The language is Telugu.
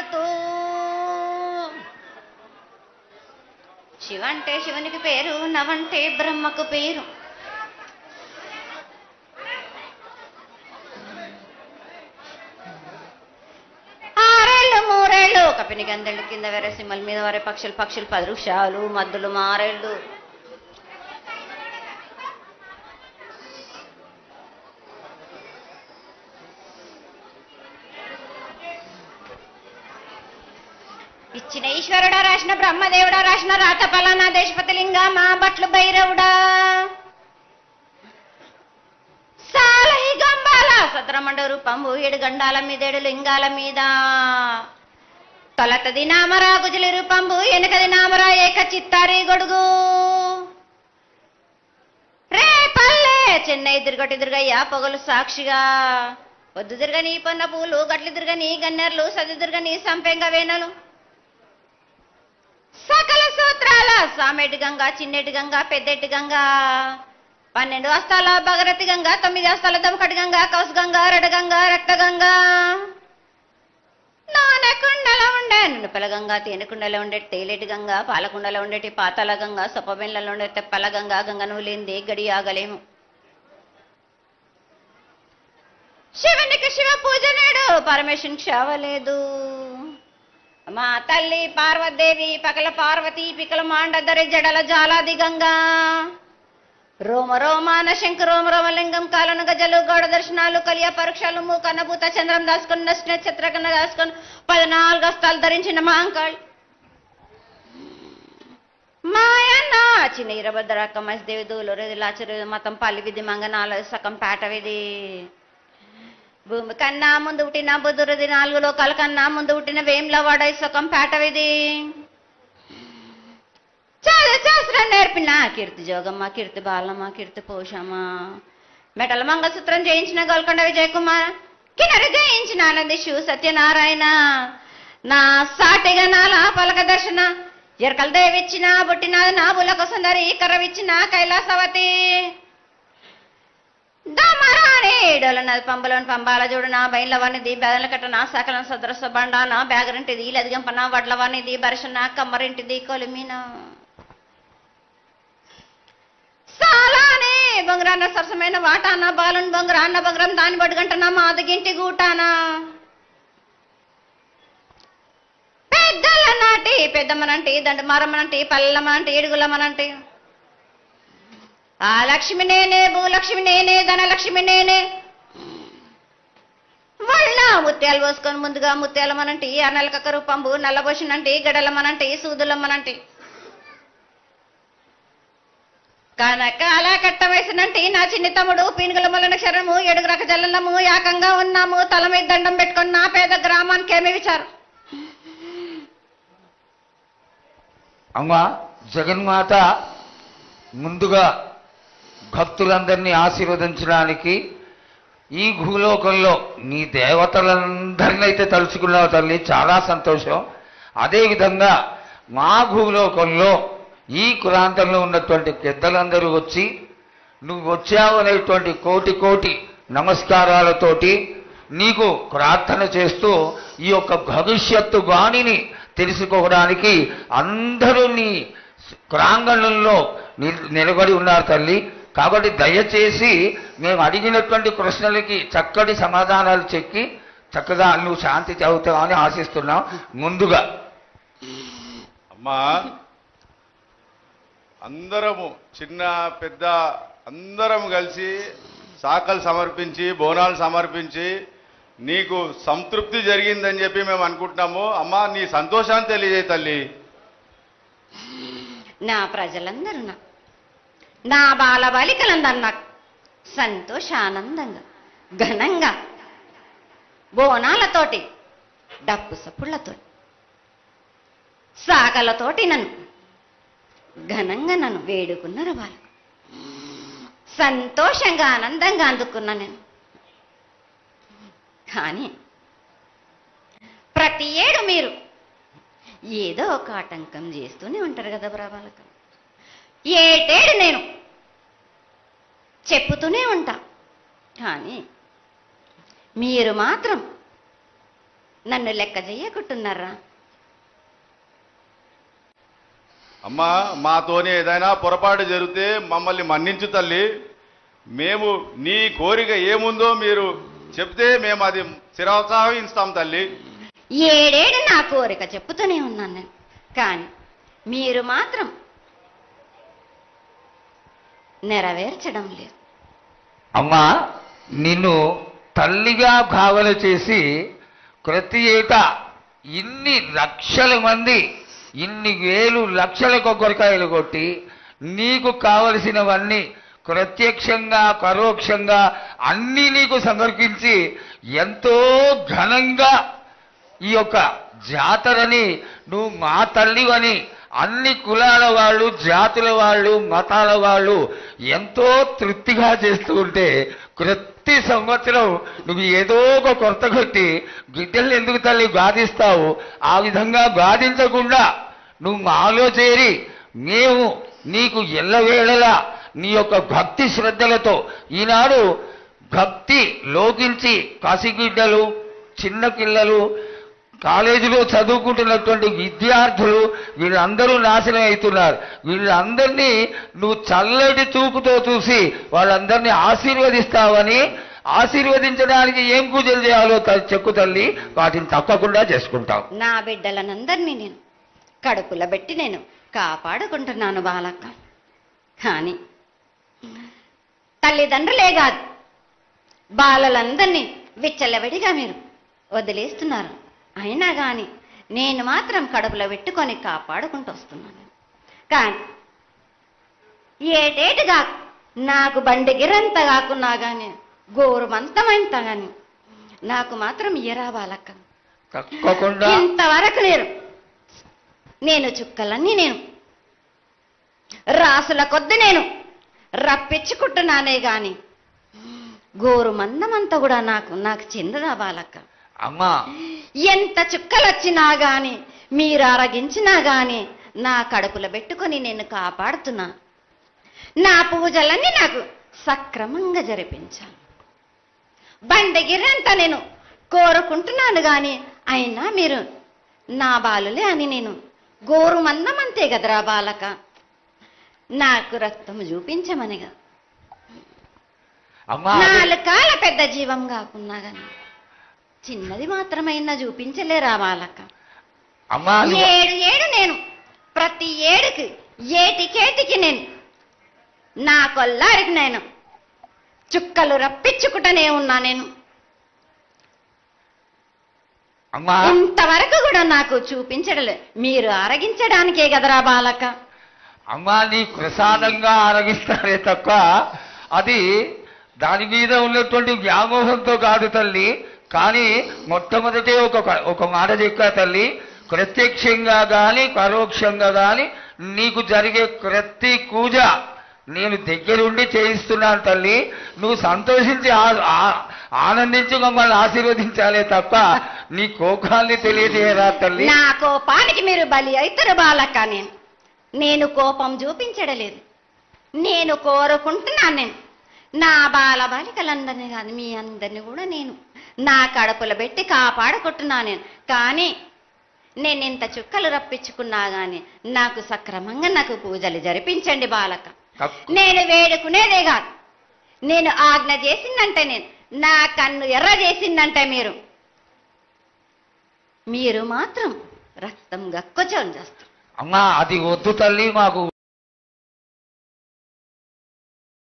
పాడుతూ శివంటే శివునికి పేరు, నవంటే బ్రహ్మకు పేరు. ఆరేళ్ళు మూరేళ్ళు కపిని గందెళ్ళు కింద వేరే సింహల మీద వరే పక్షులు 10 వృక్షాలు మద్దులు మారేళ్ళు. ఇచ్చిన ఈశ్వరుడా, రాసిన బ్రహ్మదేవుడా, రాసిన రాత పలానా దేశపతి లింగా, మా బట్లు భైరవుడా, సాలహి గంబాల సత్రమండ రూపంబు 7 గండాల మీద 7 లింగాల మీద, తొలతది నామరా గుజలి రూపంబు, వెనకది నామరా ఏక చిత్తారి గొడుగు, రే పల్లె చెన్నై తిరుగటి తిరుగయ్యా పొగలు సాక్షిగా, పొద్దు తిరగని పొన్న పూలు, గట్లు తిరగని గన్నెర్లు, సది తిరగని సంపెంగ వేనలు, సకల సూత్రాల సామెటి గంగా, చిన్నెటి గంగా, పెద్దెటి గంగా, 12 హస్తాల భగరథి గంగా, 9 హస్తాల దమకటి గంగా, కౌసు గంగా, రడగంగా, రక్త గంగా, నానకుండలో ఉండే నునుపల గంగా, తేనెకుండలో ఉండే తేలేటి గంగా, పాలకుండలో ఉండేటి పాతాల గంగా, సొప్పబెండ్లలో ఉండే తెప్పల గంగా, గంగ నువ్వు లేనిదే గడి ఆగలేము. శివునికి శివ పూజ నేడు, పరమేశ్వరునికి క్షావలేదు. మా తల్లి పార్వదేవి పకల పార్వతి పికల మాండదరి జడల జాలాది గంగా, రోమ రోమాన శంకు రోమ రోమలింగం, కాలను గజలు గౌడ దర్శనాలు, కలియ పరీక్షలు, మూకన్నభూత చంద్రం దాసుకొని, నక్షత్ర కన్నా దాసుకొని, 14 హస్తాలు ధరించిన మాంకాళి మాయన్న చిన్న ఇరభద్రక్క మసిదేవి దూలూరేది లాచరు మతం పల్లి విధి మంగనాల సకం పేట విధి, భూమి కన్నా ముందు పుట్టిన బుధురది, 4 లోకాల కన్నా ముందు పుట్టిన వేములవాడ సుఖం పేటవిది, చాలా శాస్త్రం నేర్పిన కీర్తి జోగమ్మ, కీర్తి బాలమ్మ, కీర్తి పోషమ్మ, మెటల మంగళసూత్రం జయించిన గోల్కొండ విజయ్ కుమార్, కిన్నరి జయించిన ఆనందిషు సత్యనారాయణ, నా సాటిగా నాల పలక దర్శన, ఎరకల దేవిచ్చిన బుట్టినాది నా బులకు సుందరి, కర్రవిచ్చిన కైలాసవతి, దమరాణి డోలనది పంబలోని పంబాల చూడు, నా బయలవానిది బెదల కట్ట, నా సకల సదరస బండ, నా బ్యాగరింటిది లదిగంపన వడ్లవానిది బరసన కమ్మరింటిది కొలిమిన, సాలానే బొంగరాన్న సరసమైన వాటాన, బాలుని బొంగరాన్న బొంగరం దాని బొడుగంటనా, మాదిగింటి గూటానా, పెద్దల నాటి పెద్దమ్మనంటి, దండమారమ్మనంటి, పల్లెమ్మనంటి, ఏడుగులమ్మనంటి, ఆ లక్ష్మి నేనే, భూలక్ష్మి నేనే, ధనలక్ష్మి నేనే, వాళ్ళ ముత్యాలు పోసుకొని ముందుగా ముత్యాలమ్మనంటి, ఆ నలకక్క రూపంబు నల్లబోసినంటి, గడలమ్మనంటి, సూదులమ్మనంటి, కనక అలా కట్ట వేసినంటి, నా చిన్ని తమ్ముడు పీనుగుల మొలన క్షరము 7 రక జల్లము, ఏకంగా ఉన్నాము తల మీద దండం పెట్టుకొని, నా పేద గ్రామానికి ఏమి విచారం. అమ్మా జగన్మాత ముందుగా భక్తులందరినీ ఆశీర్వదించడానికి ఈ భూలోకంలో నీ దేవతలందరినీ అయితే తలుచుకున్నావు తల్లి, చాలా సంతోషం. అదేవిధంగా మా భూలోకంలో ఈ ప్రాంతంలో ఉన్నటువంటి పెద్దలందరూ వచ్చి నువ్వు వచ్చావు అనేటువంటి కోటి నమస్కారాలతోటి నీకు ప్రార్థన చేస్తూ ఈ యొక్క భవిష్యత్తు వాణిని తెలుసుకోవడానికి అందరూ నీ ప్రాంగణంలో నిలబడి ఉన్నారు తల్లి. కాబట్టి దయచేసి మేము అడిగినటువంటి ప్రశ్నలకి చక్కటి సమాధానాలు చెక్కి చక్కగా నువ్వు శాంతి చదువుతావని ఆశిస్తున్నాం. ముందుగా అమ్మా, అందరము చిన్న పెద్ద అందరం కలిసి శాఖలు సమర్పించి బోనాలు సమర్పించి నీకు సంతృప్తి జరిగిందని చెప్పి మేము అనుకుంటున్నాము. అమ్మా, నీ సంతోషాన్ని తెలియజేయ తల్లి. నా ప్రజలందరూ నా బాలబాలికలందరూ నాకు సంతోషానందంగా ఘనంగా బోనాలతోటి డప్పు సప్పుళ్లతో సాగలతోటి నన్ను ఘనంగా నన్ను వేడుకున్నారు. వాళ్ళు సంతోషంగా ఆనందంగా అందుకున్నా నేను. కానీ ప్రతి ఏడు మీరు ఏదో ఒక ఆటంకం చేస్తూనే ఉంటారు కదా బ్రాబాలక. ఏటేడు నేను చెప్పుతూనే ఉంటా, కానీ మీరు మాత్రం నన్ను లెక్క చెయ్యకుంటున్నారా? అమ్మా, మాతోని ఏదైనా పొరపాటు జరిగితే మమ్మల్ని మన్నించు తల్లి. మేము నీ కోరిక ఏముందో మీరు చెప్తే మేము అది శిరోత్సాహిస్తాం తల్లి. ఏడేడు నా కోరిక చెప్పుతూనే ఉన్నాను నేను, కానీ మీరు మాత్రం నెరవేర్చడం లేదు. అమ్మా, నిన్ను తల్లిగా భావన చేసి ప్రతి ఏటా ఇన్ని లక్షల మంది ఇన్ని వేలు లక్షల కొబ్బరికాయలు కొట్టి నీకు కావలసినవన్నీ ప్రత్యక్షంగా పరోక్షంగా అన్నీ నీకు సమర్పించి ఎంతో ఘనంగా ఈ యొక్క జాతరని నువ్వు మా తల్లివని అన్ని కులాల వాళ్ళు, జాతుల వాళ్ళు, మతాల వాళ్ళు ఎంతో తృప్తిగా చేస్తూ ఉంటే ప్రతి సంవత్సరం నువ్వు ఏదో ఒక కొరత కొట్టి బిడ్డల్ని ఎందుకు తల్లి బాధిస్తావు? ఆ విధంగా బాధించకుండా నువ్వు మాలో చేరి మేము నీకు ఎల్లవేళలా నీ యొక్క భక్తి శ్రద్ధలతో ఈనాడు భక్తి లోకించి పసిబిడ్డలు, చిన్న పిల్లలు, కాలేజీలో చదువుకుంటున్నటువంటి విద్యార్థులు వీళ్ళందరూ నాశనం అవుతున్నారు. వీళ్ళందరినీ నువ్వు చల్లటి చూపుతో చూసి వాళ్ళందరినీ ఆశీర్వదిస్తావని, ఆశీర్వదించడానికి ఏం పూజలు చేయాలో చెక్కు తల్లి, వాటిని తప్పకుండా చేసుకుంటాం. నా బిడ్డలనందరినీ నేను కడుపులో పెట్టి నేను కాపాడుకుంటున్నాను బాలక్క. కానీ తల్లిదండ్రులే కాదు, బాలలందరినీ విచ్చలవిడిగా మీరు వదిలేస్తున్నారు. అయినా కానీ నేను మాత్రం కడుపులో పెట్టుకొని కాపాడుకుంటూ వస్తున్నాను. కానీ ఏటేటుగా నాకు బండి గిరంత కాకున్నా కానీ గోరుమంతమంత కానీ నాకు మాత్రం ఇయరా బాలక్క. తప్పకుండా ఇంతవరకు నేను చుక్కలన్నీ నేను రాసుల కొద్ది నేను రప్పించుకుంటున్నానే గాని గోరు మందమంతా కూడా నాకు చెందదా బాలక్క. అమ్మా, ఎంత చుక్కలు వచ్చినా గాని మీరు అరగించినా గాని నా కడుపులో పెట్టుకొని నేను కాపాడుతున్నా. నా పూజలన్నీ నాకు సక్రమంగా జరిపించాలి. బండగిరంతా నేను కోరుకుంటున్నాను గాని అయినా మీరు నా బాలులే అని నేను గోరు మందమంతే కదరా బాలక. నాకు రక్తం చూపించమనిగా అమ్మా, 4 కాల పెద్ద జీవం కాకున్నా గాని చిన్నది మాత్రమైనా చూపించలేరా బాలక. అమ్మా, ఏడు నేను ప్రతి ఏడుకి ఏటికేటికి నేను నా కొల్లారికి నేను చుక్కలు రప్పించుకుంటూనే ఉన్నా. నేను అమ్మా, ఇంతవరకు కూడా నాకు చూపించడలే, మీరు ఆరగించడానికే కదరా బాలక. అమ్మా, నీ ప్రసాదంగా ఆరగిస్తారే తప్ప అది దాని మీద ఉన్నటువంటి వ్యామోహంతో కాదు తల్లి. కానీ మొట్టమొదటే ఒక మాట చెప్పా తల్లి, ప్రత్యక్షంగా కానీ పరోక్షంగా కానీ నీకు జరిగే ప్రతి పూజ నేను దగ్గరుండి చేయిస్తున్నాను తల్లి. నువ్వు సంతోషించి ఆనందించి మమ్మల్ని ఆశీర్వదించాలే తప్ప నీ కోపాన్ని తెలియజేయరా తల్లి. నా కోపానికి మీరు బలి అవుతారు బాలక్క. నేను కోపం చూపించడలేదు, నేను కోరుకుంటున్నాను. నేను నా బాలికలందరినీ కాదు మీ అందరినీ కూడా నేను నా కడుపులో పెట్టి కాపాడుకుంటున్నాను. నేను కానీ నేను ఇంత చుక్కలు రప్పించుకున్నా గాని నాకు సక్రమంగా నాకు పూజలు జరిపించండి బాలక. నేను వేడుకునేదే కాదు, నేను ఆజ్ఞ చేసిందంటే నేను నా కన్ను ఎర్ర చేసిందంటే మీరు మాత్రం రక్తం గక్కుచోని చేస్తారు. అమ్మా, అది వద్దు తల్లి మాకు.